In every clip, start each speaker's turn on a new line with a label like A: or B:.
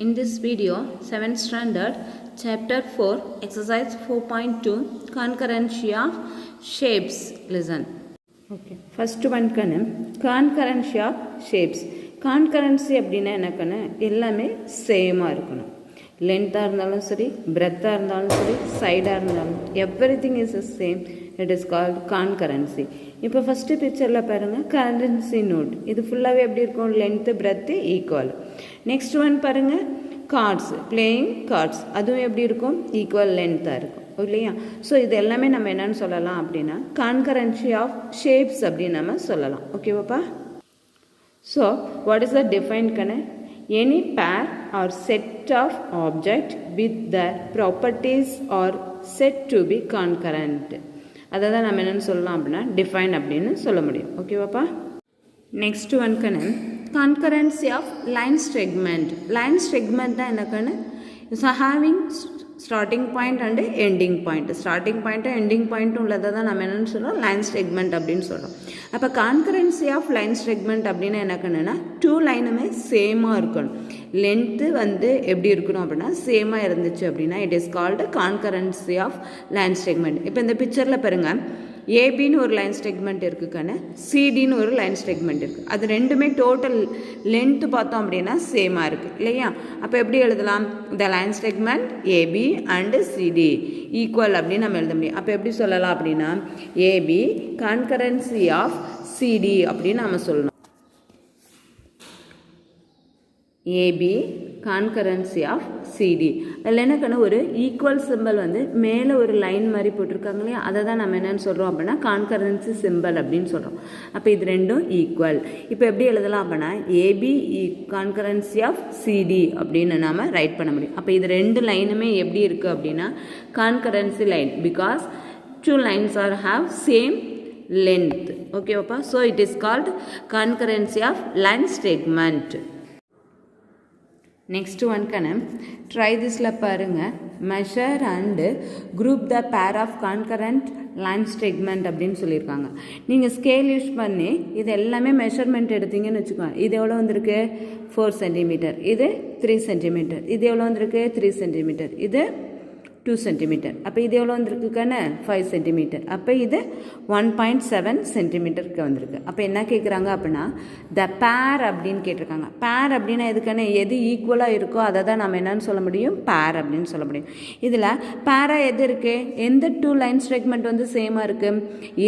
A: In this video, 7th standard, chapter 4, exercise 4.2, concurrency of shapes. Listen. Okay. First one கண்ணு concurrency of shapes. Concurrency அப்படின்னா என்ன கண்ணு எல்லாமே சேமாக இருக்கணும். லென்த்தாக இருந்தாலும் சரி, பிரெத்தாக இருந்தாலும் சரி, சைடாக இருந்தாலும் everything is the same. It is called concurrency. இப்போ ஃபஸ்ட்டு பிக்சரில் பாருங்கள் கரன்சி நோட். இது ஃபுல்லாகவே எப்படி இருக்கும், length breadth equal. Next one பாருங்கள் கார்ட்ஸ், பிளேயிங் கார்ட்ஸ், அதுவும் எப்படி இருக்கும், ஈக்குவல் லென்த்தாக இருக்கும் இல்லையா. ஸோ இது எல்லாமே நம்ம என்னென்னு சொல்லலாம் அப்படின்னா கான்கரன்சி ஆஃப் ஷேப்ஸ் அப்படின்னு நம்ம சொல்லலாம். ஓகேவாப்பா. So what is the define கண்ணு, any pair or set of object with the properties are said to be concurrent. அதை தான் நம்ம என்னென்னு சொல்லலாம் அப்படின்னா டிஃபைன் அப்படின்னு சொல்ல முடியும். ஓகேவாப்பா. நெக்ஸ்ட் ஒன் கண்ணு concurrency of line segment. Line segment தான் என்ன கண்ணு, so having starting point and ending point. Starting பாயிண்ட்டும் எண்டிங் பாயிண்ட்டும் உள்ளதை தான் நம்ம என்னென்னு சொல்கிறோம், லைன் செக்மெண்ட் அப்படின்னு சொல்கிறோம். அப்போ கான்கரன்சி ஆஃப் லைன் செக்மெண்ட் அப்படின்னா என்ன கண்ணுன்னா டூ லைனுமே சேமாக இருக்கணும். லென்த்து எப்படி இருக்கணும் அப்படின்னா சேமாக இருந்துச்சு அப்படின்னா it is called concurrency of line segment. இப்போ இந்த பிக்சரில் பாருங்கள், ஏபின்னு ஒரு லைன் ஸ்டெக்மெண்ட் இருக்குக்கான, சிடின்னு ஒரு லைன் ஸ்டெக்மெண்ட் இருக்குது. அது ரெண்டுமே டோட்டல் லென்த்து பார்த்தோம் அப்படின்னா சேமாக இருக்குது இல்லையா. அப்போ எப்படி எழுதலாம், the line segment AB and CD equal அப்படின்னு நம்ம எழுத முடியும். அப்போ எப்படி சொல்லலாம் அப்படின்னா ஏபி கான்கரன்சி ஆஃப் சிடி அப்படின்னு நம்ம சொல்லணும். AB concurrency of CD. அதில் என்னக்கன்னா ஒரு ஈக்குவல் சிம்பிள் மேலே ஒரு லைன் மாதிரி போட்டிருக்காங்க இல்லையா, அதை தான் நம்ம என்னென்னு சொல்கிறோம் அப்படின்னா கான்கரன்சி சிம்பிள் அப்படின்னு சொல்கிறோம். அப்போ இது ரெண்டும் ஈக்குவல். இப்போ எப்படி எழுதலாம் அப்படின்னா ஏபி கான்கரன்சி ஆஃப் சிடி அப்படின்னு நாம் ரைட் பண்ண முடியும். அப்போ இது ரெண்டு லைனுமே எப்படி இருக்குது அப்படின்னா concurrency line, because two lines are have same length. Okay papa, so it is called concurrency of line segment. Next one kana try this la parunga, measure and group the pair of concurrent line segment அப்படினு சொல்லிருக்காங்க. நீங்க scale use பண்ணி இது எல்லாமே measurement எடுத்தீங்கன்னு வெச்சுக்கோங்க. இது எவ்வளவு வந்திருக்கு 4 cm, இது 3 cm, இது எவ்வளவு வந்திருக்கு 3 cm, இது 2 cm. அப்போ இது எவ்வளோ வந்திருக்குக்கான 5 cm. அப்போ இது 1.7 cm வந்திருக்கு. அப்போ என்ன கேட்குறாங்க அப்படின்னா த பேர் அப்படின்னு கேட்டிருக்காங்க. பேர் அப்படின்னா எதுக்கான எது ஈக்குவலாக இருக்கோ அதை தான் நம்ம என்னன்னு சொல்ல முடியும், பேர் அப்படின்னு சொல்ல முடியும். இதில் பேராக எது இருக்குது, எந்த டூ லைன் ஸ்டெக்மெண்ட் சேமாக இருக்குது,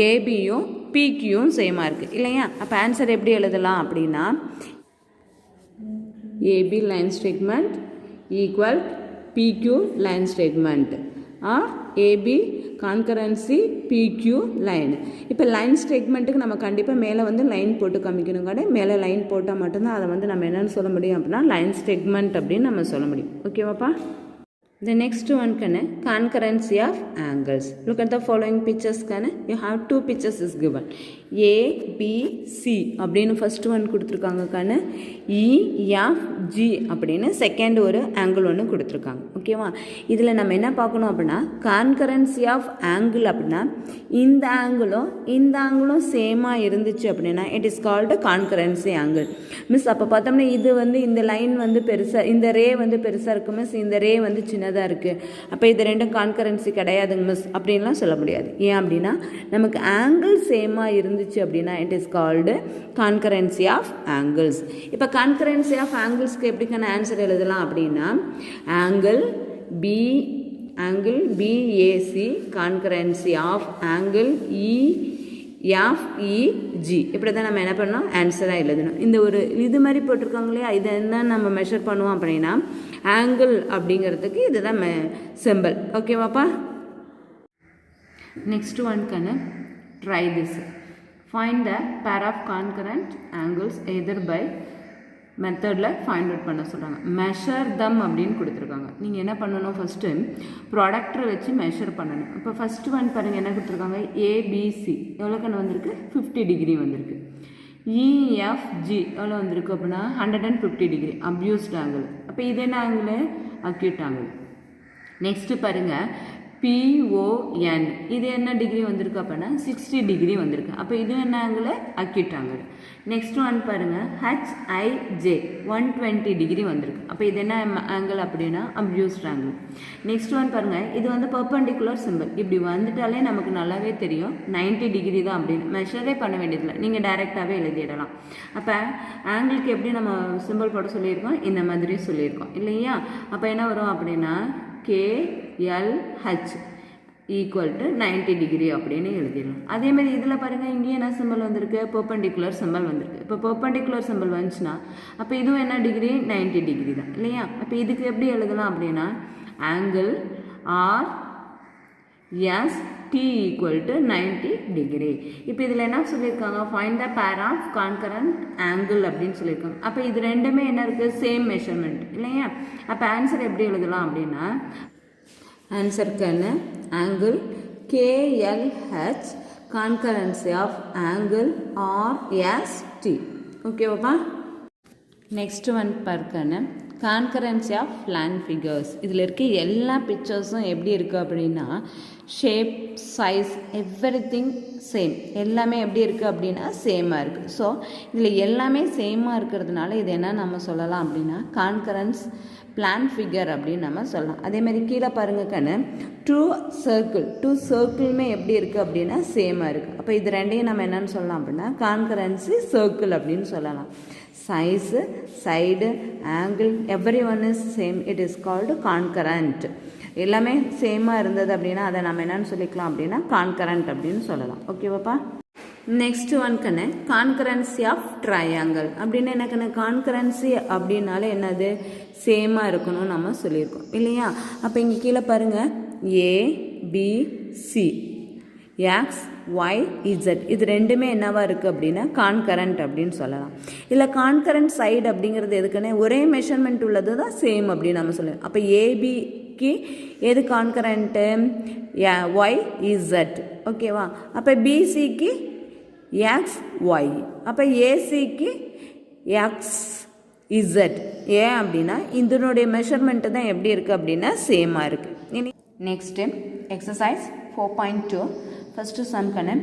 A: ஏபியும் பிக்யூவும் சேமாக இருக்குது இல்லையா. அப்போ ஆன்சர் எப்படி எழுதலாம் அப்படின்னா AB line segment equal PQ line segment or AB concurrency PQ line. இப்போ லைன் ஸ்டெக்மெண்ட்டுக்கு நம்ம கண்டிப்பாக மேலே லைன் போட்டு காமிக்கணும். கடை மேலே லைன் போட்டால் மட்டும்தான் அதை நம்ம என்னென்னு சொல்ல முடியும் அப்படின்னா லைன் ஸ்டெக்மெண்ட் அப்படின்னு நம்ம சொல்ல முடியும். ஓகேவாப்பா. The next one kana concurrency of angles. Look at the following pictures kana. You have two pictures is given. A, B, C அப்படின்னு first one கொடுத்துருக்காங்க kana. E, F, G அப்படின்னு செகண்ட் ஒரு ஆங்கிள் ஒன்று கொடுத்துருக்காங்க. ஓகேவா. இதில் நம்ம என்ன பார்க்கணும் அப்படின்னா கான்கரன்சி ஆஃப் ஆங்கிள் அப்படின்னா இந்த ஆங்கிளும் சேமாக இருந்துச்சு அப்படின்னா it is called concurrency angle. மிஸ் அப்போ பார்த்தோம்னா இது இந்த லைன் பெருசாக, இந்த ரே பெருசாக இருக்குது மிஸ், இந்த ரே சின்னதாக இருக்குது, அப்போ இது ரெண்டும் கான்கரன்சி கிடையாதுங்க மிஸ் அப்படின்லாம் சொல்ல முடியாது. ஏன் அப்படின்னா நமக்கு ஆங்கிள் சேமாக இருந்துச்சு அப்படின்னா it is called concurrency of angles. இப்போ கான்கரன்சி ஆஃப் ஆங்கிள்ஸ்க்கு எப்படிக்கான ஆன்சர் எழுதலாம் அப்படின்னா angle BAC concurrency of angle EFEG. இப்படி தான் நம்ம என்ன பண்ணோம், ஆன்சராக எழுதணும். இந்த ஒரு இது மாதிரி போட்டிருக்காங்க இல்லையா, இதை என்ன நம்ம மெஷர் பண்ணுவோம் அப்படின்னா ஆங்கிள் அப்படிங்கிறதுக்கு இதுதான் சிம்பிள். ஓகேவாப்பா. நெக்ஸ்ட் ஒன்க்கான try this. Find the pair of concurrent angles either by மெத்தடில் ஃபைண்ட் அவுட் பண்ண சொல்கிறாங்க. மெஷர் தம் அப்படின்னு கொடுத்துருக்காங்க. நீங்கள் என்ன பண்ணணும், ஃபஸ்ட்டு ப்ராடக்டரை வச்சு மெஷர் பண்ணணும். இப்போ ஃபஸ்ட்டு ஒன் பாருங்கள் என்ன கொடுத்துருக்காங்க, ஏபிசி எவ்வளோ கண்ணு வந்திருக்கு 50 டிகிரி வந்திருக்கு. இஎஃப்ஜி எவ்வளோ வந்திருக்கு அப்படின்னா 150 டிகிரி அப்யூஸ்ட் ஆங்கிள். அப்போ இது என்ன ஆங்கிள், அக்யூட் ஆங்கிள். நெக்ஸ்ட்டு பாருங்கள் PON இது என்ன டிகிரி வந்திருக்கு அப்படின்னா 60 டிகிரி வந்திருக்கு. அப்போ இது என்ன angle? Acute angle. Next one பாருங்கள் HIJ 120 டிகிரி வந்திருக்கு. அப்போ இது என்ன ஆங்கிள் அப்படின்னா அப்டியூஸ்ட் ஆங்கிள். நெக்ஸ்ட் ஒன் பாருங்கள் இது வந்து பெர்பெண்டிகுலர் சிம்பிள். இப்படி வந்துட்டாலே நமக்கு நல்லாவே தெரியும் 90 டிகிரி தான் அப்படின்னு மெஷரே பண்ண வேண்டியதில்லை, நீங்கள் டைரெக்டாகவே எழுதிடலாம். அப்போ ஆங்கிளுக்கு எப்படி நம்ம சிம்பிள் போட சொல்லியிருக்கோம், இந்த மாதிரி சொல்லியிருக்கோம் இல்லையா? அப்போ என்ன வரும் அப்படின்னா KLH ஈக்குவல் டு 90 டிகிரி அப்படின்னு எழுதிடலாம். அதேமாதிரி இதில் பாருங்கள் இங்கேயும் என்ன சிம்பிள் வந்திருக்கு? பெர்பெண்டிகுலர் சிம்பிள் வந்திருக்கு. இப்போ பெர்பெண்டிகுலர் சிம்பிள் வந்துச்சுன்னா அப்போ இதுவும் என்ன டிகிரி? 90 டிகிரி தான் இல்லையா? அப்போ இதுக்கு எப்படி எழுதலாம் அப்படின்னா angle RST equal to 90 degree. இப்போ இதில் என்ன சொல்லியிருக்காங்க? Find the pair of concurrent angle அப்படின்னு சொல்லியிருக்காங்க. அப்போ இது ரெண்டுமே என்ன இருக்குது? சேம் மெஷர்மெண்ட் இல்லையா? அப்போ ஆன்சர் எப்படி எழுதலாம் அப்படின்னா ஆன்சருக்கான angle KLH concurrency of angle RST. ஓகேவாப்பா? நெக்ஸ்ட் ஒன் பார்க்கன்னு கான்கரன்சி ஆஃப் பிளான் ஃபிகர்ஸ். இதில் இருக்க எல்லா பிக்சர்ஸும் எப்படி இருக்குது அப்படின்னா ஷேப், சைஸ், எவ்ரிதிங் சேம். எல்லாமே எப்படி இருக்குது அப்படின்னா சேமாக இருக்குது. ஸோ இதில் எல்லாமே சேமாக இருக்கிறதுனால இது என்ன நம்ம சொல்லலாம் அப்படின்னா கான்கரன்ஸ் பிளான் ஃபிகர் அப்படின்னு நம்ம சொல்லலாம். அதேமாதிரி கீழே பாருங்கள் கண்ணு டூ சர்க்கிளுமே எப்படி இருக்குது அப்படின்னா சேமாக இருக்குது. அப்போ இது ரெண்டையும் நம்ம என்னென்னு சொல்லலாம் அப்படின்னா கான்கரன்சி சர்க்கிள் அப்படின்னு சொல்லலாம். Size, side, angle every one is same, it is called concurrent. எல்லாமே சேமாக இருந்தது அப்படின்னா அதை நம்ம என்னென்னு சொல்லிக்கலாம் அப்படின்னா கான்கரண்ட் அப்படின்னு சொல்லலாம். ஓகேவாப்பா? நெக்ஸ்ட் ஒன் கண்ணு கான்கரன்சி ஆஃப் ட்ரையாங்கிள் அப்படின்னு என்ன கண்ணு? கான்கரன்சி அப்படின்னாலே என்னது? சேமாக இருக்கணும்னு நம்ம சொல்லியிருக்கோம் இல்லையா? அப்போ இங்கே கீழே பாருங்கள் ABC XYZ இது ரெண்டுமே என்னவா இருக்குது அப்படின்னா கான்கரண்ட் அப்படின்னு சொல்லலாம். இல்லை கான்கரண்ட் சைடு அப்படிங்கிறது எதுக்குன்னு ஒரே மெஷர்மெண்ட் உள்ளது தான் சேம் அப்படின்னு நம்ம சொல்லலாம். அப்போ ஏபிக்கு எது கான்கரண்ட்டு? YZ. ஓகேவா? அப்போ பிசிக்கு XY. அப்போ ஏசிக்கு XZ. ஏன் அப்படின்னா இதனுடைய மெஷர்மெண்ட்டு தான் எப்படி இருக்குது அப்படின்னா சேமாக இருக்குது. நெக்ஸ்ட்டு எக்ஸசைஸ் 4.2 ஃபஸ்ட்டு சம் கண்ணு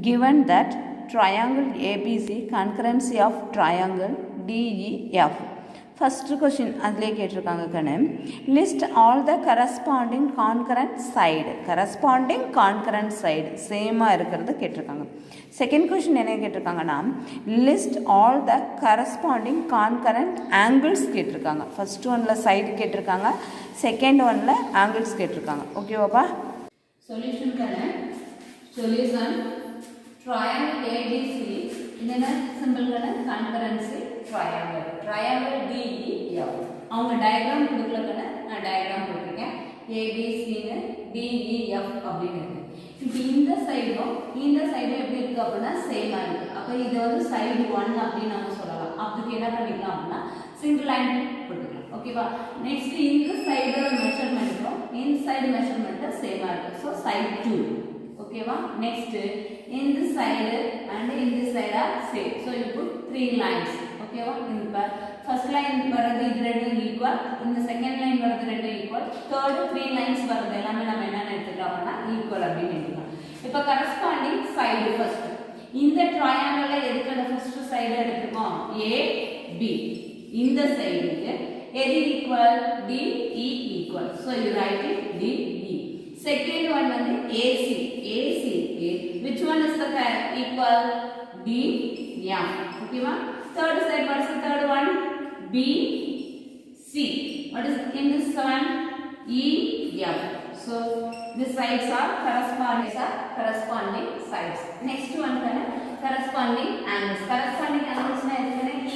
A: given that triangle ABC concurrency of triangle DEF. First question அதிலே கேட்டிருக்காங்க கண்ணு list all the corresponding concurrent side சேமாக இருக்கிறது கேட்டிருக்காங்க. செகண்ட் கொஷின் என்ன கேட்டிருக்காங்கன்னா list all the corresponding concurrent angles கேட்டிருக்காங்க. ஃபர்ஸ்ட் ஒன்னில் சைடு கேட்டிருக்காங்க, செகண்ட் ஒன்னில் ஆங்கிள்ஸ் கேட்டிருக்காங்க. ஓகேவாப்பா? சொல்யூஷன் கண்ணு சொல்யூஷன் ட்ரையாங்கிள் ABC என்னென்ன சிம்பிள்களை கான்கரன்சி ட்ரையாங்கிள் DEF. அவங்க டயக்ராம் கொடுக்கலக்கண்ண நான் டயக்ராம் கொடுத்துருக்கேன். ABCன்னு DEF அப்படின்னு இருக்கு. இப்போ இந்த சைடும் எப்படி இருக்குது அப்படின்னா சேமாக இருக்குது. அப்போ இது வந்து சைடு 1 அப்படின்னு நம்ம சொல்லலாம். அதுக்கு என்ன பண்ணிக்கலாம் அப்படின்னா சிங்கிள் லைன் போட்டுக்கலாம். ஓகேவா? நெக்ஸ்ட் இந்த சைடோட மெஷர்மெண்ட்டும் இந்த சைடு மெஷர்மெண்ட்டும் சேமாக இருக்குது. So side 2. ஓகேவா? நெக்ஸ்ட் இந்த சைடு அண்ட் இந்த சைடா same. So you put 3 lines. ஓகேவா? இந்த ஃபர்ஸ்ட் லைன் வரது இது ரெண்டும் ஈக்குவல், இந்த செகண்ட் லைன் வரது ரெண்டும் ஈக்குவல், தேர்டு 3 lines வரது எல்லாமே நம்ம என்ன எடுத்துக்கலாம்னா ஈக்குவல் அப்படின்னு எடுத்துக்கலாம். இப்போ கரஸ்பாண்டிங் சைடு ஃபர்ஸ்ட் இந்த ட்ரையாங்கிள்ல எதுக்கான ஃபர்ஸ்ட் சைடு எடுத்துக்கோம்? AB. இந்த சைடுக்கு எது equal? DE equal. So you right it DE. Second one வந்து AC. Which one is the equal? BF. Okay ma? Third side, what is the third one? BC. What is in this one? EF. So these sides are corresponding sides. Next one is corresponding angles. Corresponding angles na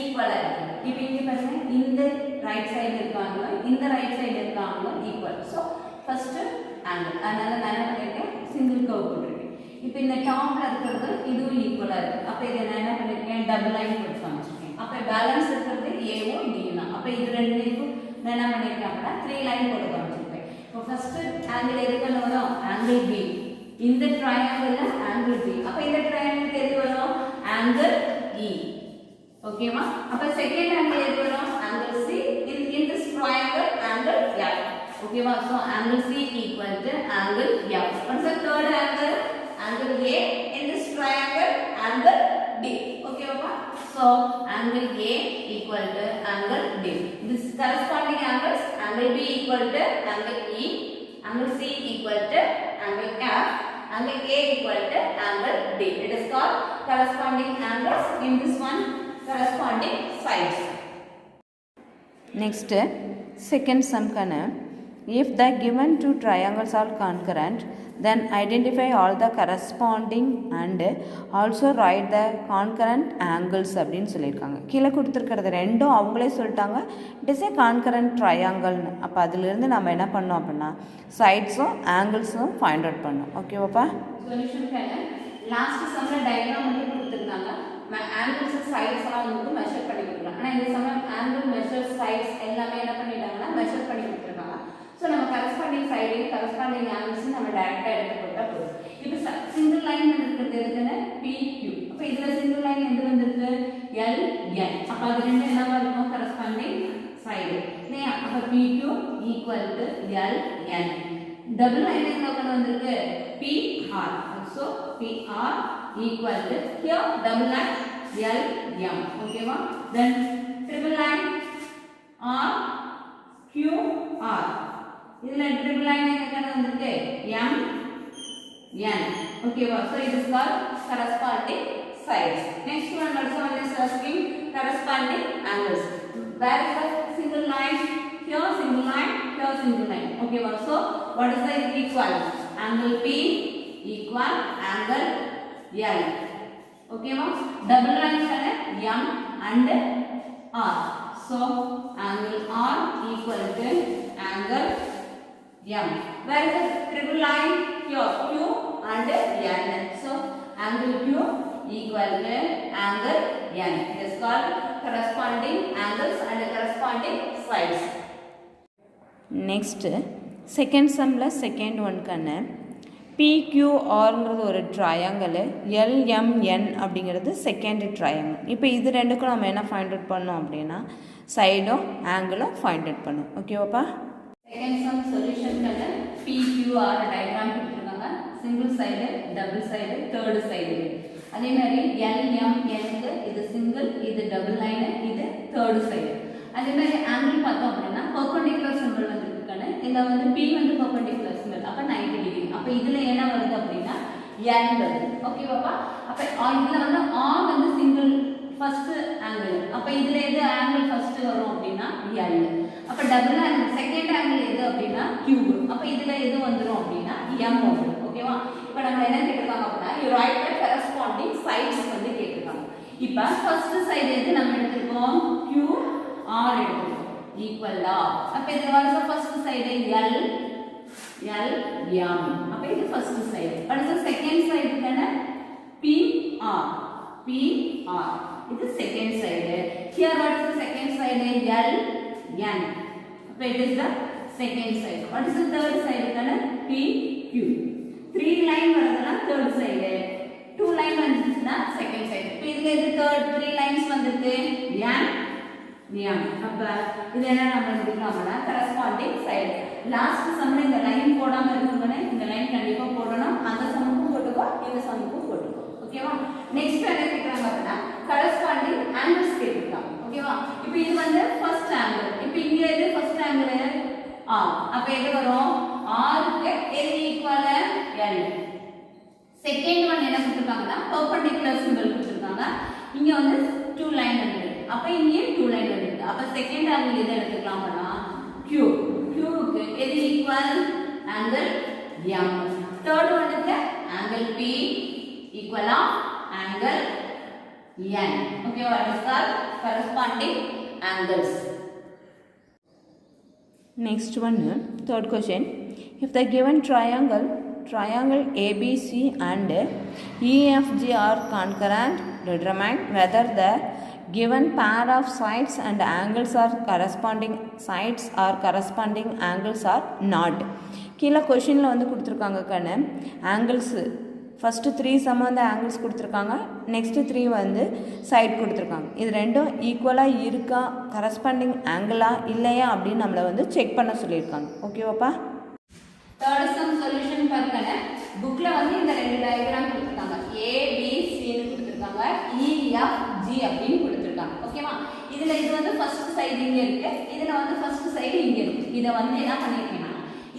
A: equal ஆயிருக்கு. இப்போ இங்க பாருங்க இந்த right side இருக்காங்க, இந்த right side இருக்காங்க equal. So first angle. அதனால நான் என்ன பண்ணிருக்கேன்? சிங்கிள் கர்வ் போட்டுருக்கேன். இப்போ இந்த டாப்ல இருக்கிறது இதுவும் ஈக்குவலா இருக்கு. அப்ப இத நான் என்ன பண்ணிருக்கேன்? டபுள் லைன் போட்டு காமிச்சிருக்கேன். அப்ப பேலன்ஸ் இருக்கிறது ஏஓ டி தான். அப்ப இது ரெண்டுக்கும் நான் என்ன பண்ணிருக்கேன் அப்படின்னா 3 லைன் போட்டு காமிச்சிருக்கேன். இப்போ ஃபர்ஸ்ட் ஆங்கிள் எதுக்கு வரும்? Angle B. இந்த ட்ரையாங்கிள்ல ஆங்கிள் பி. அப்ப இந்த ட்ரையாங்கிளுக்கு எது வரும்? Angle E. ஓகேவா? அப்ப செகண்ட் ஆங்கிள் எது வரும்? Angle C. in this triangle angle F. Okay, so angle C equal to angle F. What is the third angle? Angle A in this triangle, angle D. Okay, so angle A equal to angle D. This corresponding angles, angle B equal to angle E, angle C equal to angle F, angle A equal to angle D. It is called corresponding angles in this one, corresponding sides. Next, second sum kana, if the given two triangles are concurrent, then identify all the corresponding and also write the concurrent angles அப்படின்னு சொல்லியிருக்காங்க. கீழே கொடுத்துருக்கிறது ரெண்டும் அவங்களே சொல்லிட்டாங்க, it is a concurrent ட்ரையாங்கிள்னு. அப்போ அதிலிருந்து நம்ம என்ன பண்ணோம் அப்படின்னா சைட்ஸும் ஆங்கிள்ஸும் ஃபைண்ட் அவுட் பண்ணோம். ஓகேவாப்பா? சொல்யூஷனுக்கான லாஸ்ட் சம்மில் டயக்ராம் வந்து கொடுத்துருக்காங்க. ஆங்கிள்ஸ் சைட்ஸ் எல்லாம் வந்து மெஷர் பண்ணி கொடுக்குறாங்க. ஆனால் இந்த சமயம் ஆங்கிள் மெஷர் சைட்ஸ் எல்லாமே என்ன பண்ணிட்டாங்கன்னா மெஷர் பண்ணி கொடுத்துருக்காங்க. ஸோ நம்ம கரஸ்பாண்டிங் சைடையும் கரஸ்பாண்டிங் ஆங்கிள்ஸும் நம்ம டேரெக்டாக எடுத்து போட்டால் போதும். இப்போ சிங்கிள் லைன் இருக்கிறது எதுக்குன்னு PQ. அப்போ இதில் சிங்கிள் லைன் எது வந்திருக்கு? LN. அப்போ அது ரெண்டு என்னவா இருக்கும்? கரஸ்பாண்டிங் சைடு இல்லையா? அப்போ PQ equal to LN. Double line எங்கே கொண்டு வந்திருக்கு? PR. So PR equal to here double line LM. ஓகேவா? then triple line QR. இதுல triple line எங்க வந்திருக்கு? MN. ஓகேவா? so it is called corresponding sides. next one also is asking corresponding angles. where is the single line? Here single line, here single line. ஓகேவா? so what is the equal? angle P equal angle L. Okay, double line M and R. So angle R equal to angle M. Where is the triple line? Here Q and N. So angle Q equal to angle N. It is called corresponding angles and corresponding sides. Next, second sum la second one kanna PQRங்கிறது ஒரு triangle, LMN அப்படிங்கிறது second triangle. இப்போ இது ரெண்டுக்கும் நம்ம என்ன find out பண்ணோம் அப்படின்னா சைடும் ஆங்கிளும் ஃபைண்ட் அவுட் பண்ணோம். ஓகேவாப்பா? செகண்ட் சம் சொல்யூஷனுக்கான PQR டயக்ராம் கொடுத்துருக்காங்க. Single side, double side, third side. அதே மாதிரி LMNக்கு இது சிங்கிள், இது டபுள் லைனு, இது தேர்டு சைடு. அதே மாதிரி ஆங்கிள் பார்த்தோம் அப்படின்னா பெர்பெண்டிகுலர் சிம்பிள் வந்து இதில் வந்து P வந்து பெர்பெண்டிகுலர் சிம்பிள், அப்போ 90 டிகிரி. அப்போ இதில் என்ன வருது அப்படின்னா N வருது. ஓகேவாப்பா? அப்போ இதில் வந்து R வந்து சிங்கிள் ஃபர்ஸ்ட் ஆங்கிள். அப்போ இதில் எது ஆங்கிள் ஃபர்ஸ்ட் வரும் அப்படின்னா L. அப்போ டபுள் ஆங்கிள் செகண்ட் ஆங்கிள் எது அப்படின்னா Q. அப்போ இதில் எது வந்துடும் அப்படின்னா M வந்துடும். ஓகேவா? இப்போ நம்ம என்ன கேட்டிருக்காங்க அப்படின்னா you write the corresponding sides வந்து கேட்டிருக்காங்க. இப்போ ஃபர்ஸ்ட் சைடு எது நம்ம எடுத்திருக்கோம்? QR எடுத்திருக்கோம். equal அப்ப இது was the first side L M. அப்ப இது first side. What is the second side? PR. இது second side. Here what is the second side? LN. அப்ப it is the second side. What is the third side? PQ. 3 line வரதுனா third side. 2 line வந்துச்சுனா second side. இப்ப இதுல இது third 3 lines வந்திருக்கு M. அப்ப இது என்ன நம்ம எடுக்கலாம்னா கரஸ்பாண்டிங் சைடு. லாஸ்ட் சம்ல இந்த லைன் போடாம இருக்குங்கனே இந்த லைன் கண்டிப்பா போடணும். அந்த சம்முக்கும் போட்டுக்கோ, இந்த சம்முக்கும் போட்டுக்கோ. ஓகேவா? நெக்ஸ்ட் என்ன கேக்குறாங்க அப்படினா கரஸ்பாண்டிங் ஆங்கிள்ஸ் கேக்குறாங்க. ஓகேவா? இப்போ இது வந்து ஃபர்ஸ்ட் ஆங்கிள். இப்போ இங்க இது ஃபர்ஸ்ட் ஆங்கிள் R. அப்ப எது வரும்? R க்கு எது ஈக்குவல்? L. செகண்ட் ஒன் என்ன கொடுத்திருக்காங்கன்னா பெர்பெண்டிகுலர் சிம்பல் கொடுத்திருக்காங்க. இங்க வந்து 2 லைன் இருக்கு. அப்ப இங்கே 2 லைன் இருக்கு. அப்ப செகண்ட் ஆங்கிள் எதை எடுத்துக்கலாம்னா Q. Q க்கு எது ஈக்குவல்? Angle M. தேர்ட் ஒன்னுக்கு angle P equal of angle N. Okay, what is called corresponding angles. Next one, third question. If the given triangle ABC and EFG are concurrent, determine whether the given pair of sides and angles are corresponding sides or corresponding angles are not. கீழே கொஷினில் வந்து கொடுத்துருக்காங்க கண்ணு angles first 3 some வந்து angles கொடுத்துருக்காங்க, next 3 வந்து side கொடுத்துருக்காங்க. இது ரெண்டும் ஈக்குவலாக இருக்கா, கரஸ்பாண்டிங் ஆங்கிளா இல்லையா அப்படின்னு நம்மளை வந்து செக் பண்ண சொல்லியிருக்காங்க. ஓகேவாப்பா? தேர்ட் சம் சொல்யூஷன் பாருங்க. புக்கில் வந்து இந்த 2 டயக்ராம் கொடுத்துருக்காங்க. ABCன்னு கொடுத்துருக்காங்க, EFG அப்படின்னு கொடுத்துருக்காங்க. ஓகேவா? இதில் இது வந்து ஃபர்ஸ்ட் சைடு இங்கே இருக்குது, இதில் வந்து ஃபர்ஸ்ட் சைடு இங்கே இருக்குது. இதை வந்து என்ன பண்ணியிருக்கேன்னா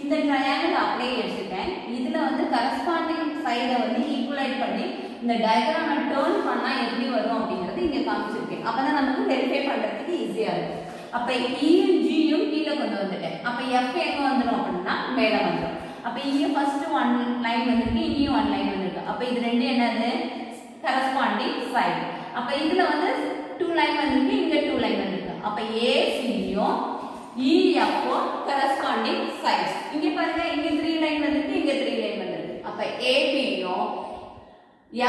A: இந்த ட்ரையாங்கிள் அப்படியே எடுத்துட்டேன். இதில் வந்து கரஸ்பாண்டிங் சைடை வந்து ஈக்குவலைட் பண்ணி இந்த டயக்ராமை டேர்ன் பண்ணால் எப்படி வரும் அப்படிங்கிறது இங்கே காமிச்சிருக்கேன். அப்போ தான் நமக்கு வெரிஃபை பண்ணுறதுக்கு ஈஸியாக இருக்கும். அப்போ இயும் ஜியும் கீழே கொண்டு வந்துட்டேன். அப்போ எஃப் எங்கே வந்துடும் அப்படின்னா மேலே வந்துடும். அப்போ இங்கே ஃபர்ஸ்ட் 1 லைன் வந்துருக்கு, இங்கேயும் 1 லைன் வந்துருக்கு. அப்போ இது ரெண்டு என்னது கரஸ்பாண்டிங் சைடு. அப்போ இதில் வந்து 2 லைன் வந்துருக்கு, இங்கே 2 லைன் வந்துருக்கு. அப்போ ஏசியும் EFம் corresponding sides. இங்க பாருங்க, இங்க 3 லைன் வந்திருக்கு, இங்க 3 லைன் வந்திருக்கு. அப்ப ABயும்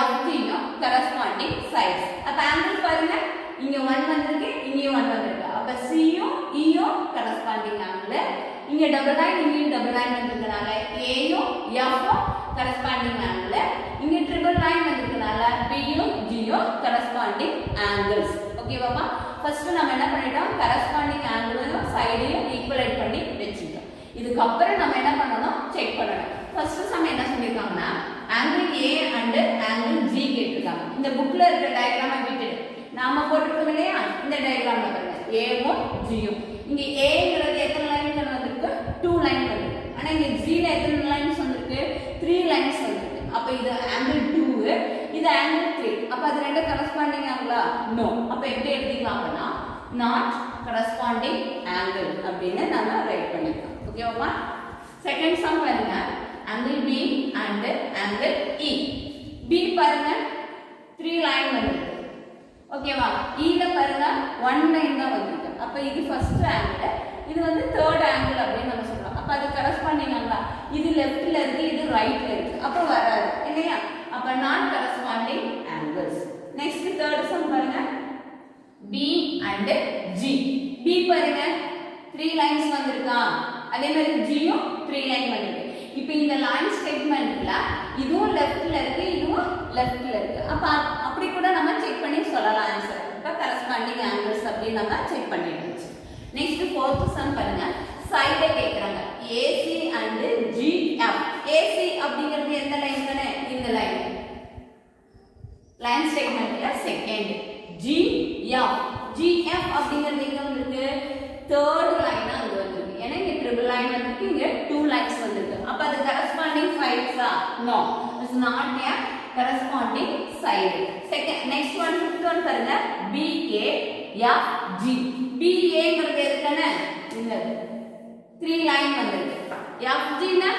A: FGயும் corresponding sides. அப்ப ஆங்கிள் பாருங்க, இங்க 1 வந்திருக்கு, இங்கேயும் 1 வந்திருக்கு. அப்ப Cயும் Eயும் corresponding angle. இங்க டபுள் லைன், இங்கேயும் டபுள் லைன் வந்திருக்கனால Aயும் Fம் corresponding angle. இங்க ட்ரிபிள் லைன் வந்திருக்கனால Bயும் Gயும் corresponding angles. ஓகேவாமா? ஃபர்ஸ்ட் நம்ம என்ன பண்ணிட்டோம், கரஸ்பாண்டிங் ஆங்கிளையும் சைடையும் ஈக்குவலைட் பண்ணி வெச்சிட்டோம். இதுக்கு அப்புறம் நம்ம என்ன பண்ணணும், செக் பண்ணணும். ஃபர்ஸ்ட் சம் என்ன சொல்லிருக்காங்கன்னா angle A and angle G கேட்டிருக்காங்க. இந்த புக்ல இருக்க டயகிராமை விட்டுடு, நாம போட்டுருக்கோம் இல்லையா, இந்த டயகிராம்ல பாருங்க Aவும் Gயும். இங்க Aங்கிறது எத்தனை லைன்கள் வந்திருக்கு, 2 லைன் வந்திருக்கு. ஆனா இங்க Gல எத்தனை லைன்ஸ் வந்திருக்கு, 3 லைன்ஸ் வந்திருக்கு. அப்ப இது ஆங்கிள் 2, இது ஆங்கிள் 3. அப்ப அது ரெண்டு கரஸ்பாண்டிங் ஆங்கிளா? நோ. அப்ப எப்படி எடுத்துக்கலாம் அப்படின்னா நாட் கரஸ்பாண்டிங் ஆங்கிள் அப்படின்னு நாம ரைட் பண்ணிக்கலாம். ஓகேவாமா? செகண்ட் சம் பாருங்க, angle B and angle E. B பாருங்க 3 லைன் வந்திருக்கு. ஓகேவா? E ல பாருங்க 1 லைன் தான் வந்திருக்கு. அப்ப இது ஃபர்ஸ்ட் ஆங்கிள், இது வந்து தேர்ட் ஆங்கிள் அப்படின்னு நம்ம சொல்றோம். அப்ப அது கரஸ்பாண்டிங் ஆங்கிளா? இது லெஃப்ட்ல இருக்கு, இது ரைட்ல இருக்கு. அப்ப வராது இல்லையா? அப்ப not corresponding angles. Next third sum பாருங்க, B and G. B பாருங்க 3 லைன்ஸ் வந்திருக்கா, அதே மாதிரி Gயும் 3 லைன் வந்திருக்கு. இப்போ இந்த லைன் ஸ்டேட்மென்ட்ல இதுவும் லெஃப்ட்ல இருக்கு, இதுவும் லெஃப்ட்ல இருக்கு. அப்ப அப்படி கூட நம்ம செக் பண்ணி சொல்லலாம் ஆன்சர். இப்ப கரஸ்பாண்டிங் ஆங்கிள்ஸ் அப்படி நம்ம செக் பண்ணியாச்சு. நெக்ஸ்ட் ஃபோர்த் சம் பாருங்க, சைடை கேக்குறாங்க AC and GF. AC அப்படிங்கிறது எந்த லைன் தானே, இந்த லைன் லைன் ஸ்டேட்மென்ட்ல செகண்ட். GF அப்படிங்கிறது எங்க வந்திருக்கு, தேர்ட் லைனா அங்க வந்திருக்கு. ஏன்னா இங்க ட்ரிபிள் லைன் வந்திருக்கு, இங்க 2 லைன்ஸ் வந்திருக்கு. அப்ப அது கரஸ்பாண்டிங் சைட்ஸா? No, it's not a corresponding side. Second next one, fifth one பாருங்க, BAFG. BAங்கிறது எதுக்கானே, இந்த 3 லைன் வந்திருக்கு. FG னா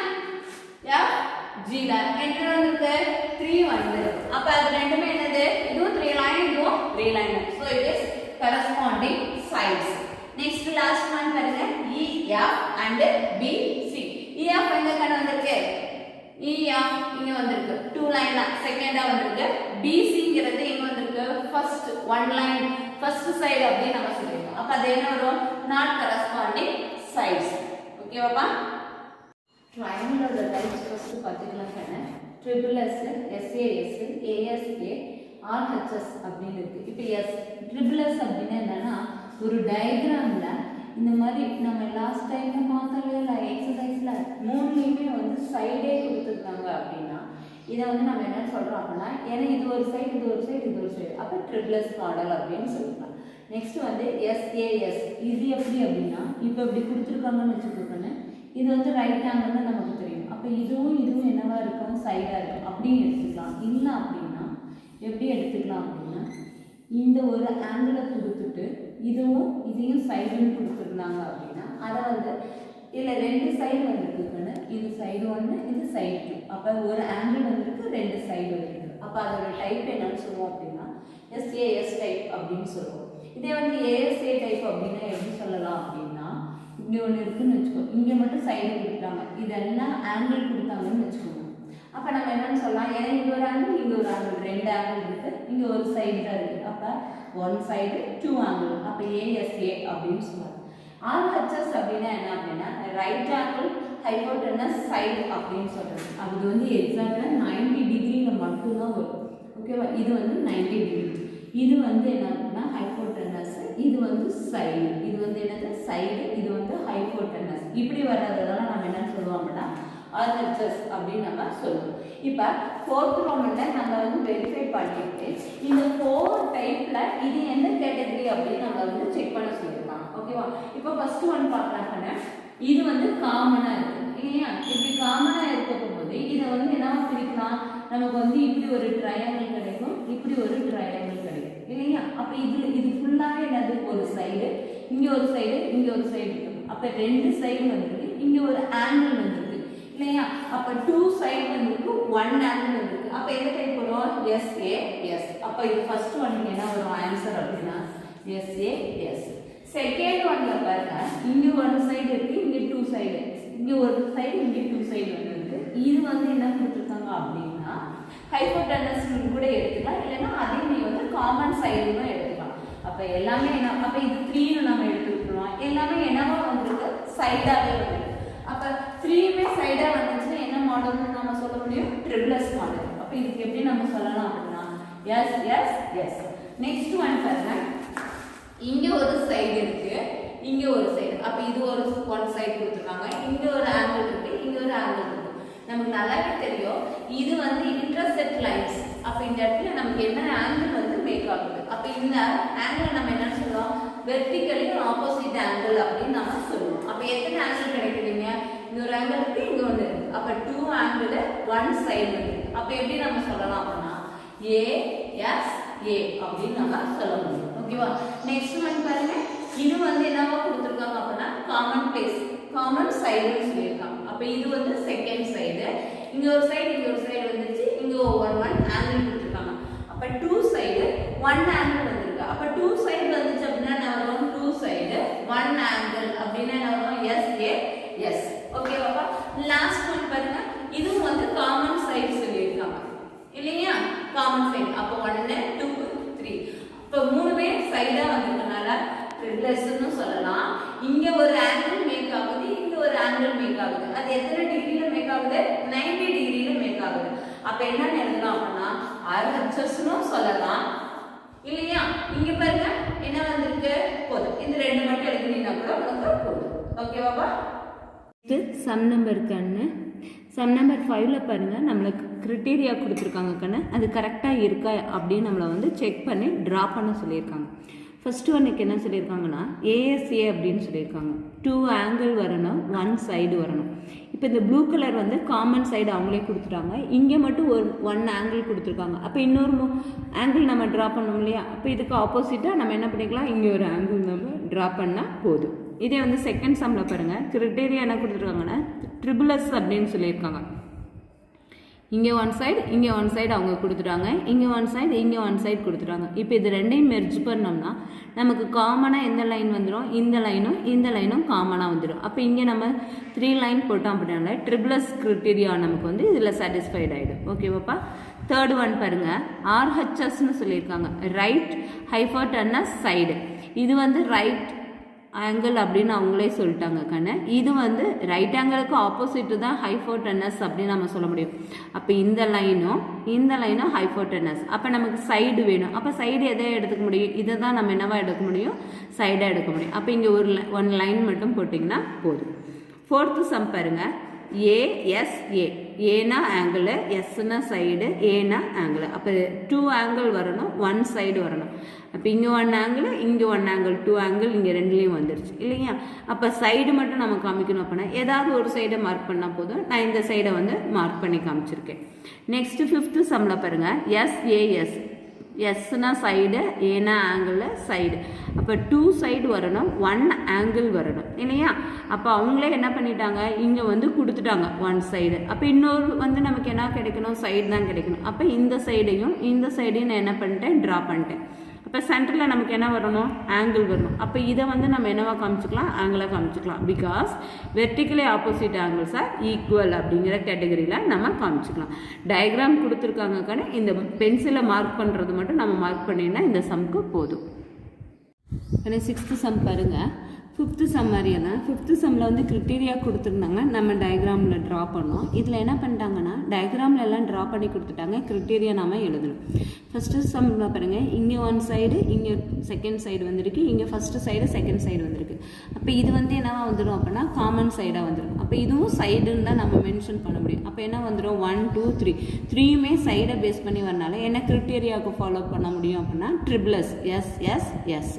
A: FG ல என்ன வந்திருக்கு, 3 வந்திருக்கு. அப்ப அது ரெண்டுமே என்னது, இதுவும் 3 லைன், இதுவும் 3 line. So it is corresponding sides. Next last one பாருங்க, EF and BC. EF எங்க கண்ண வந்திருக்கு, EF இங்க வந்திருக்கு 2 லைன் செகண்டா வந்திருக்கு. BCங்கிறது எங்க வந்திருக்கு, ஃபர்ஸ்ட் 1 லைன் ஃபர்ஸ்ட் சைடு அப்படி நம்ம சொல்லிருக்கோம். அப்ப அது என்ன வரும், நாட் கரஸ்பாண்டிங் சைட்ஸ். ஓகேவாப்பா? ட்ரையாங்கிளோட டைப்ஸ் ஃபர்ஸ்ட் பாத்துக்கலாம் கண்ண. Triple S, SAS, ASK, RHS அப்படின்னு இருக்கு. இப்போ ட்ரிபிள் S அப்படின்னா என்னன்னா, ஒரு டயக்ராம்ல இந்த மாதிரி நம்ம லாஸ்ட் டைம்ல பார்த்தோம்ல எக்ஸசைஸ்ல 3லையுமே வந்து சைடே கொடுத்துருக்காங்க அப்படின்னா இதை வந்து நம்ம என்ன சொல்றோம் அப்படின்னா, ஏன்னா இது ஒரு சைடு, இது ஒரு சைடு, இது ஒரு சைடு, அப்போ ட்ரிபிள் S மாடல் அப்படின்னு சொல்லலாம். நெக்ஸ்ட் வந்து SAS. இது எப்படி அப்படின்னா, இப்போ இப்படி கொடுத்துருக்காங்கன்னு வச்சுக்கோங்க, இது வந்து ரைட் ஆங்கிள்னு நமக்கு தெரியும். அப்போ இதுவும் இதுவும் என்னவா இருக்கும், சைடா இருக்கும் அப்படின்னு எடுத்துக்கலாம். இல்லை அப்படின்னா எப்படி எடுத்துக்கலாம் அப்படின்னா, இந்த ஒரு ஆங்கிளை கொடுத்துட்டு இதுவும் இதையும் சைடுன்னு கொடுத்துருந்தாங்க அப்படின்னா அதை வந்து இதில் 2 சைடு வந்துருக்குன்னு, இது சைடு 1, இது சைடு 2. அப்போ ஒரு ஆங்கிள் வந்துருக்கு, 2 சைடு வந்துருக்கு. அப்போ அதோட டைப் என்னன்னு சொல்லுவோம் அப்படின்னா SAS டைப் அப்படின்னு சொல்லுவோம். இதே வந்து ASA டைப் அப்படின்னா எப்படி சொல்லலாம் அப்படின்னா, இப்படி ஒன்று இருக்குன்னு வச்சுக்கோ, இங்கே மட்டும் சைடு கொடுத்துட்டாங்க, இதெல்லாம் ஆங்கிள் கொடுத்தாங்கன்னு வச்சுக்கோங்க. அப்போ நம்ம என்னன்னு சொல்லலாம், ஏன்னா இங்கே ஒரு ஆங்கிள், இங்கே ஒரு ஆங்கிள், 2 ஆங்கிள் இருக்கு, இங்கே ஒரு சைடு தான் இருக்கு. அப்போ 1 சைடு 2 ஆங்கிள். அப்போ ASA அப்படின்னு சொல்லுவாங்க. RHS அப்படின்னா என்ன அப்படின்னா, ரைட் ஆங்கிள் ஹைபோடெனஸ் சைடு அப்படின்னு சொல்கிறது. அது வந்து எக்ஸாக்டாக 90 டிகிரியில் மட்டும்தான் வரும். ஓகேவா? இது வந்து 90 டிகிரி. இது வந்து என்ன அப்படின்னா ஹைபோடெனஸ், இது வந்து சைடு, இது வந்து என்னது சைடு, இது வந்து ஹைபோடெனஸ். இப்படி வர்றதெல்லாம் நம்ம என்ன சொல்லுவோம் அப்படின்னா RHS அப்படின்னு நம்ம சொல்லுவோம். இப்போ 4th ரோமனில் நம்ம வந்து வெரிஃபை பண்ணிட்டு இந்த 4 டைப்ல இது எந்த கேட்டகரி அப்படின்னு நம்ம வந்து செக் பண்ண சொல்லியிருக்காங்க. ஓகேவா? இப்போ ஃபர்ஸ்ட் ஒன் பார்க்கலாம்னா இது வந்து காமனா இருக்கு இல்லையா? இப்படி காமனா இருக்க போகும்போது இதை வந்து என்ன பிரிக்கலாம், நமக்கு வந்து இப்படி ஒரு ட்ரையாங்கிள் கிடைக்கும், இப்படி ஒரு ட்ரையாங்கிள் கிடைக்கும் இல்லையா? அப்போ இது ஃபுல்லாகவே என்னது ஒரு சைடு, இங்கே ஒரு சைடு, இங்கே ஒரு சைடு இருக்கும். அப்போ 2 சைடு வந்துருக்கு, இங்கே ஒரு ஆங்கிள் வந்துருக்கு இல்லையா? அப்போ 2 சைடு வந்துருக்கு, 1 ஆங்கிள் வந்துருக்கு. அப்போ எந்த டைப் வரும்? SAS. அப்போ இது ஃபர்ஸ்ட் ஒன்னுக்கு என்ன வரும் ஆன்சர் அப்படின்னா SAS. செகண்ட் ஒன்ல பாருங்க, இங்க ஒரு சைடு இருக்கு, இங்க 2 சைடு, இங்க ஒரு சைடு, இங்க 2 சைடு இருக்கு. இது வந்து என்ன கொடுத்துருக்காங்க அப்படின்னா ஹைபோடெனஸ் கூட எடுத்துக்கலாம், இல்லைன்னா அதே நீ வந்து காமன் சைடுன்னு எடுத்துக்கலாம். அப்ப எல்லாமே என்ன, அப்ப இது 3 நம்ம எடுத்துக்கிறோம், எல்லாமே என்னவா வந்திருக்கு சைடாவே வந்திருக்கு. அப்ப 3மே சைடா வந்துச்சுன்னா என்ன மாடல்னு நம்ம சொல்ல முடியும்? Triple S model. அப்ப இதுக்கு எப்படி நம்ம சொல்லலாம் அப்படின்னா S. நெக்ஸ்ட் ஒன் பாருங்க, இங்க ஒரு சைடு இருக்கு, இங்க ஒரு சைடு. அப்ப இது ஒரு ஒன் சைடு கொடுத்துருக்காங்க, இங்க ஒரு ஆங்கிள் இருக்கு, இங்க ஒரு ஆங்கிள் இருக்கு. நமக்கு நல்லாவே தெரியும் இது வந்து இன்டர்செக்ட் லைன்ஸ். அப்ப இந்த இடத்துல நமக்கு என்ன ஆங்கிள் வந்து மேக் ஆகுது. அப்ப இந்த ஆங்கிள் நம்ம என்ன சொல்றோம்? வெர்டிகலி ஆப்போசிட் ஆங்கிள் அப்படின்னு நம்ம சொல்லுவோம். அப்ப எத்தனை ஆங்கிள் கிடைக்குதுங்க? இங்க ஒரு ஆங்கிள் இருக்கு, இங்க ஒன்று இருக்கு. அப்ப 2 ஆங்கிள் 1 சைடு இருக்கு. அப்ப எப்படி நம்ம சொல்லலாம் அப்படின்னா ASA அப்படின்னு நம்ம சொல்ல முடியும். ஓகேவா? நெக்ஸ்ட் ஒன் பாருங்க, இது வந்து என்னவா கொடுத்துருக்காங்க அப்படின்னா காமன் பிளேஸ், காமன் சைடுன்னு சொல்லியிருக்காங்க. அப்ப இது வந்து செகண்ட் சைடு, இங்க ஒரு சைடு, இங்க ஒரு சைடு வந்துச்சு, இங்க ஒன் ஆங்கிள் கொடுத்துருக்காங்க. அப்ப 2 சைடு 1 ஆங்கிள் வந்திருக்கு. அப்ப 2 சைடு வந்துச்சு அப்படின்னா என்ன வரும்? 2 சைடு 1 ஆங்கிள் அப்படின்னா என்ன வரும்? SAS. ஓகேவாப்பா? லாஸ்ட் ஒன் பாருங்க, இதுவும் வந்து காமன் சைடு சொல்லியிருக்காங்க இல்லையா? Common side. அப்ப 1 2 3. இப்போ 3மே சைடா வந்திருக்கனால ட்ரிபிள்எஸ்னு சொல்லலாம். இங்க ஒரு ஆங்கிள் மேக் ஆகுது, இங்க ஒரு ஆங்கிள் மேக் ஆகுது. அது எத்தனை டிகிரில மேக் ஆகுது? 90 டிகிரில மேக் ஆகுது. அப்ப என்ன எழுதலாம் அப்படின்னா RHSனு சொல்லலாம் இல்லையா? இங்க பாருங்க என்ன வந்திருக்கு? போதும். இந்த 2 மட்டும் எழுதினீங்கன்னா கூட உங்களுக்கு போதும். ஓகேவாப்பா? இது சம் நம்பர் கண்ணு. சம் நம்பர் 5ல பாருங்க, நம்மளுக்கு கிரிட்டீரியா கொடுத்துருக்காங்க கண்ணு. அது கரெக்டாக இருக்கா அப்படின்னு நம்மளை வந்து செக் பண்ணி ட்ரா பண்ண சொல்லியிருக்காங்க. ஃபர்ஸ்ட் ஒன்னுக்கு என்ன சொல்லியிருக்காங்கன்னா ASA அப்படின்னு சொல்லியிருக்காங்க. 2 ஆங்கிள் வரணும், 1 சைடு வரணும். இப்போ இந்த ப்ளூ கலர் வந்து காமன் சைடு அவங்களே கொடுத்துட்டாங்க, இங்கே மட்டும் ஒரு 1 ஆங்கிள் கொடுத்துருக்காங்க. அப்போ இன்னொரு ஆங்கிள் நம்ம ட்ரா பண்ணோம் இல்லையா? அப்போ இதுக்கு ஆப்போசிட்டாக நம்ம என்ன பண்ணிக்கலாம், இங்கே ஒரு ஆங்கிள் நம்ம ட்ரா பண்ணால் போதும். இதே வந்து செகண்ட் சம்மில் பாருங்கள், கிரிட்டீரியா என்ன கொடுத்துருக்காங்கன்னா ட்ரிபிள்எஸ் அப்படின்னு சொல்லியிருக்காங்க. இங்கே 1 சைடு, இங்கே 1 சைடு அவங்க கொடுத்துட்டாங்க, இங்கே 1 சைடு, இங்கே 1 சைடு கொடுத்துட்டாங்க. இப்போ இது ரெண்டையும் மெர்ஜ் பண்ணோம்னா நமக்கு காமனாக எந்த லைன் வந்துடும்? இந்த லைனும் காமனாக வந்துடும். அப்போ இங்கே நம்ம 3 லைன் போட்டோம் அப்படின்னா ட்ரிபிள்எஸ் கிரிட்டீரியா நமக்கு வந்து இதில் சாட்டிஸ்ஃபைட் ஆகிடும். ஓகேவாப்பா? தேர்ட் ஒன் பாருங்க, RHSன்னு சொல்லியிருக்காங்க, ரைட் ஹைபோடெனஸ் சைடு. இது வந்து ரைட் ஆங்கிள் அப்படின்னு அவங்களே சொல்லிட்டாங்க கண்ணு. இது வந்து ரைட் ஆங்கிளுக்கு ஆப்போசிட்டு தான் ஹைபோடெனஸ் அப்படின்னு நம்ம சொல்ல முடியும். அப்போ இந்த லைனும் ஹைபோடெனஸ். அப்போ நமக்கு சைடு வேணும். அப்போ சைடு எதை எடுத்துக்க முடியும்? இதை தான் நம்ம என்னவா எடுக்க முடியும்? சைடாக எடுக்க முடியும். அப்போ இங்கே ஒரு 1 லைன் மட்டும் போட்டிங்கன்னா போதும். ஃபோர்த்து சம் பாருங்க, ASA. ஏனா ஆங்கிள், எஸ்னா சைடு, ஏனா ஆங்கிள். அப்போ 2 ஆங்கிள் வரணும், 1 சைடு வரணும். அப்போ இங்கே 1 ஆங்கிள், இங்கே 1 ஆங்கிள், 2 ஆங்கிள் இங்கே ரெண்டுலேயும் வந்துருச்சு இல்லையா? அப்போ சைடு மட்டும் நம்ம காமிக்கணும் அப்படின்னா ஏதாவது ஒரு சைடை மார்க் பண்ணால் போதும். நான் இந்த சைடை வந்து மார்க் பண்ணி காமிச்சிருக்கேன். நெக்ஸ்ட் 5th சம்மில் பாருங்கள், SAS. எஸ்னா சைடு, ஏனா ஆங்கிள், சைடு. அப்போ 2 சைடு வரணும், 1 ஆங்கிள் வரணும் இல்லையா? அப்போ அவங்களே என்ன பண்ணிட்டாங்க, இங்கே வந்து கொடுத்துட்டாங்க 1 சைடு. அப்போ இன்னொரு வந்து நமக்கு என்ன கிடைக்கணும்? சைடு தான் கிடைக்கணும். அப்போ இந்த சைடையும் நான் என்ன பண்ணிட்டேன்? ட்ரா பண்ணிட்டேன். அப்போ சென்டரில் நமக்கு என்ன வரணும்? ஆங்கிள் வரணும். அப்போ இதை வந்து நம்ம என்னவா காமிச்சிக்கலாம்? ஆங்கிளாக காமிச்சிக்கலாம். Because vertically opposite angles are equal அப்படிங்கிற கேட்டகரியில் நம்ம காமிச்சிக்கலாம். டயக்ராம் கொடுத்துருக்காங்கக்கான இந்த பென்சிலை மார்க் பண்ணுறது மட்டும் நம்ம மார்க் பண்ணினா இந்த சம்க்கு போதும். 6th சம் பாருங்கள், ஃபிஃப்த்து சம் மாதிரியான ஃபிஃப்த்து சம்மில் வந்து கிரிட்டீரியா கொடுத்துருந்தாங்க, நம்ம டயக்ராமில் ட்ரா பண்ணோம். இதில் என்ன பண்ணிட்டாங்கன்னா டயக்ராமில் எல்லாம் ட்ரா பண்ணி கொடுத்துட்டாங்க, கிரிட்டீரியா நாம எழுதணும். ஃபஸ்ட்டு சம்மில் பாருங்கள், இங்கே ஒன் சைடு இங்கே செகண்ட் சைடு வந்திருக்கு, இங்கே ஃபஸ்ட்டு சைடு செகண்ட் சைடு வந்திருக்கு. அப்போ இது வந்து என்னவா வந்துடும் அப்படின்னா காமன் சைடாக வந்துடும். அப்போ இதுவும் சைடுன்னு தான் நம்ம மென்ஷன் பண்ண முடியும். அப்போ என்ன வந்துடும் 1 2 3 3யுமே சைடை பேஸ் பண்ணி வரனால என்ன கிரிட்டீரியாவுக்கு ஃபாலோ பண்ண முடியும் அப்படின்னா triple S S S S.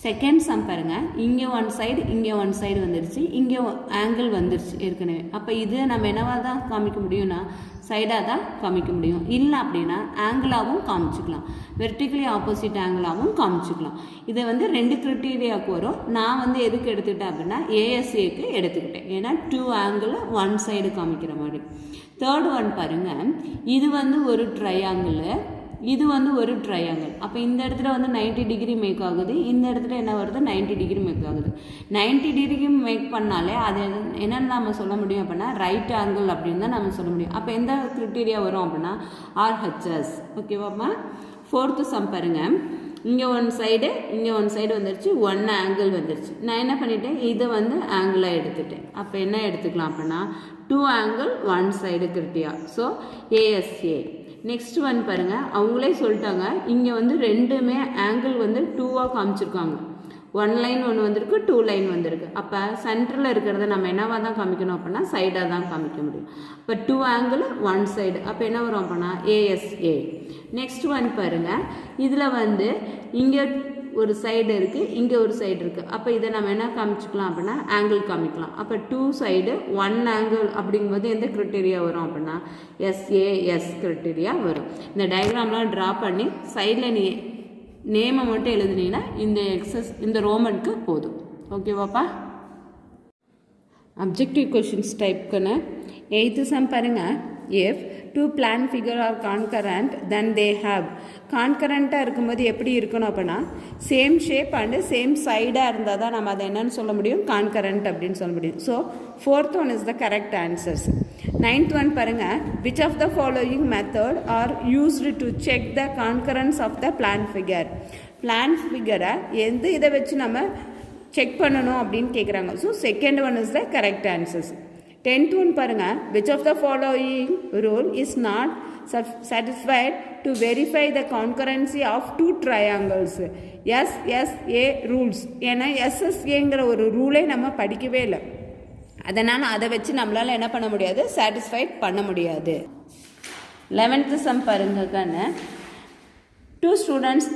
A: Second sum பாருங்கள், இங்கே ஒன் சைடு இங்கே ஒன் சைடு வந்துடுச்சு, இங்கே ஆங்கிள் வந்துடுச்சு ஏற்கனவே. அப்போ இது நம்ம என்னவாக தான் காமிக்க முடியும்னா சைடாக தான் காமிக்க முடியும். இல்லை அப்படின்னா ஆங்கிளாகவும் காமிச்சிக்கலாம், வெர்டிகலி ஆப்போசிட் ஆங்கிளாகவும் காமிச்சிக்கலாம். இதை வந்து 2 கிரிட்டீரியாவுக்கு வரும். நான் வந்து எதுக்கு எடுத்துக்கிட்டேன் அப்படின்னா ஏஎஸ்ஏக்கு எடுத்துக்கிட்டேன், ஏன்னா 2 ஆங்கிள் ஒன் சைடு காமிக்கிற மாதிரி. தேர்ட் ஒன் பாருங்கள், இது வந்து ஒரு ட்ரையாங்கிள், இது வந்து ஒரு ட்ரையாங்கிள். அப்போ இந்த இடத்துல வந்து 90 டிகிரி மேக் ஆகுது, இந்த இடத்துல என்ன வருது 90 டிகிரி மேக் ஆகுது. 90 டிகிரி மேக் பண்ணாலே அது என்னென்னு நம்ம சொல்ல முடியும் அப்படின்னா ரைட் ஆங்கிள் அப்படின்னு தான் நம்ம சொல்ல முடியும். அப்போ எந்த கிரிட்டீரியா வரும் அப்படின்னா ஆர்ஹெச்எஸ். ஓகேவாம்மா. ஃபோர்த்து சம் பாருங்கள், இங்கே ஒன் சைடு இங்கே ஒன் சைடு வந்துருச்சு, 1 ஆங்கிள் வந்துருச்சு. நான் என்ன பண்ணிட்டேன், இதை வந்து ஆங்கிளாக எடுத்துட்டேன். அப்போ என்ன எடுத்துக்கலாம் அப்படின்னா 2 angle 1 side criteria. So ASA. Next one பாருங்கள், அவங்களே சொல்லிட்டாங்க, இங்கே வந்து ரெண்டுமே ஆங்கிள் வந்து 2வாக காமிச்சிருக்காங்க. 1 லைன் ஒன்று வந்திருக்கு, 2 லைன் வந்திருக்கு. அப்போ சென்டரில் இருக்கிறத நம்ம என்னவாக தான் காமிக்கணும் அப்படின்னா சைடாக தான் காமிக்க முடியும். இப்போ 2 ஆங்கிள் 1 சைடு, அப்போ என்ன வரும் அப்படின்னா ஏஎஸ்ஏ. நெக்ஸ்ட் ஒன் பாருங்கள், இதில் வந்து இங்கே ஒரு சைடு இருக்குது, இங்கே ஒரு சைடு இருக்குது. அப்போ இதை நம்ம என்ன காமிச்சிக்கலாம் அப்படின்னா ஆங்கிள் காமிக்கலாம். அப்போ 2 சைடு 1 ஆங்கிள் அப்படிங்கும்போது எந்த கிரிட்டீரியா வரும் அப்படின்னா எஸ்ஏஎஸ் கிரிட்டீரியா வரும். இந்த டயக்ராம்லாம் ட்ரா பண்ணி சைடில் நீ நேமை மட்டும் எழுதுனீங்கன்னா இந்த ரோமனுக்கு போதும். ஓகேவாப்பா. அப்ஜெக்டிவ் கொஷின்ஸ் டைப்க்குன்னு 8th சம் பாருங்கள், if 2 plan figure are concurrent then they have. கான்கரண்ட்டாக இருக்கும்போது எப்படி இருக்கணும் அப்படின்னா சேம் ஷேப் அண்டு சேம் சைடாக இருந்தால் தான் நம்ம அதை என்னன்னு சொல்ல முடியும் கான்கரண்ட் அப்படின்னு சொல்ல முடியும். So 4th one is the correct answers. 9th one பாருங்கள், which of the following method are used to check the concurrence of the plan figure. plan figure எந்த இதை வச்சு நம்ம செக் பண்ணணும் அப்படின்னு கேட்குறாங்க. So second one is the correct answers. 10th one பாருங்கள், which of the following rule is not satisfied to verify the concurrency of 2 triangles. SSA rules. ஏன்னா SSAங்கிற ஒரு ரூலே நம்ம படிக்கவே இல்லை, அதனால் அதை வச்சு நம்மளால் என்ன பண்ண முடியாது, சாட்டிஸ்ஃபைட் பண்ண முடியாது. 11th சம் பாருங்க கண்ணு, 2 students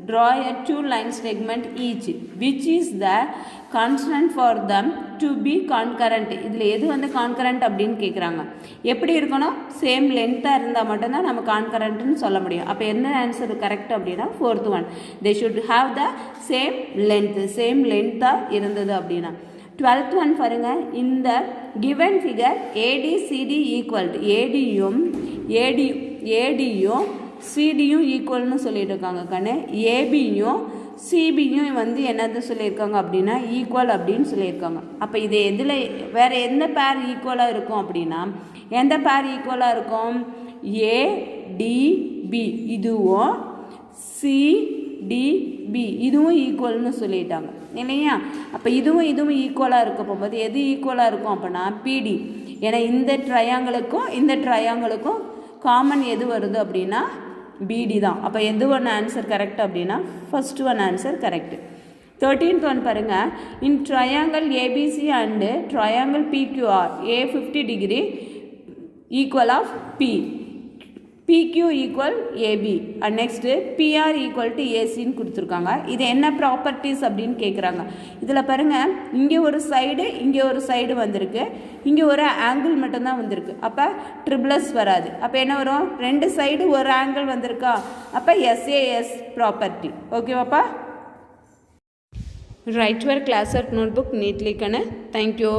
A: draw a 2 line segment each, which is the constant for them to be concurrent. இதில் எது வந்து கான்கரண்ட் அப்படின்னு கேட்குறாங்க. எப்படி இருக்கணும், சேம் லென்த்தாக இருந்தால் மட்டும்தான் நம்ம கான்கரண்ட்னு சொல்ல முடியும். அப்போ என்ன ஆன்சர் கரெக்ட் அப்படின்னா 4th one, they should have the same length. Same லென்த்தாக இருந்தது அப்படின்னா. 12th ஒன் பாருங்கள், இந்த given figure ADCD equal to ஏடியும் சிடியும் ஈக்குவல்னு சொல்லிட்டு இருக்காங்க கண்ணு. ஏபியும் சிபியும் வந்து என்னது சொல்லியிருக்காங்க அப்படின்னா ஈக்குவல் அப்படின்னு சொல்லியிருக்காங்க. அப்போ இது எதில் வேறு எந்த பேர் ஈக்குவலாக இருக்கும் அப்படின்னா எந்த பேர் ஈக்குவலாக இருக்கும், ஏடிபி இதுவும் சிடிபி இதுவும் ஈக்குவல்னு சொல்லிட்டாங்க இல்லையா. அப்போ இதுவும் ஈக்குவலாக இருக்க போகும்போது எது ஈக்குவலாக இருக்கும் அப்படின்னா பிடி. ஏன்னா இந்த ட்ரையாங்கிளுக்கும் காமன் எது வருது அப்படின்னா பிடி தான். அப்போ எது ஒன்று ஆன்சர் கரெக்ட் அப்படின்னா first one answer correct. 13th one பாருங்கள், in triangle ABC and triangle PQR A 50 degree equal of B, PQ equal AB and next PR equal to ஏசின்னு கொடுத்துருக்காங்க. இது என்ன ப்ராப்பர்ட்டிஸ் அப்படின்னு கேட்குறாங்க. இதில் பாருங்கள், இங்கே ஒரு சைடு இங்கே ஒரு சைடு வந்திருக்கு, இங்கே ஒரு ஆங்கிள் மட்டும்தான் வந்திருக்கு. அப்போ ட்ரிபிள்எஸ் வராது. அப்போ என்ன வரும், 2 சைடு ஒரு ஆங்கிள் வந்திருக்கா, அப்போ எஸ்ஏஎஸ் ப்ராப்பர்ட்டி. ஓகேவாப்பா. Write your class work notebook neatly கண்ணு. தேங்க்யூ.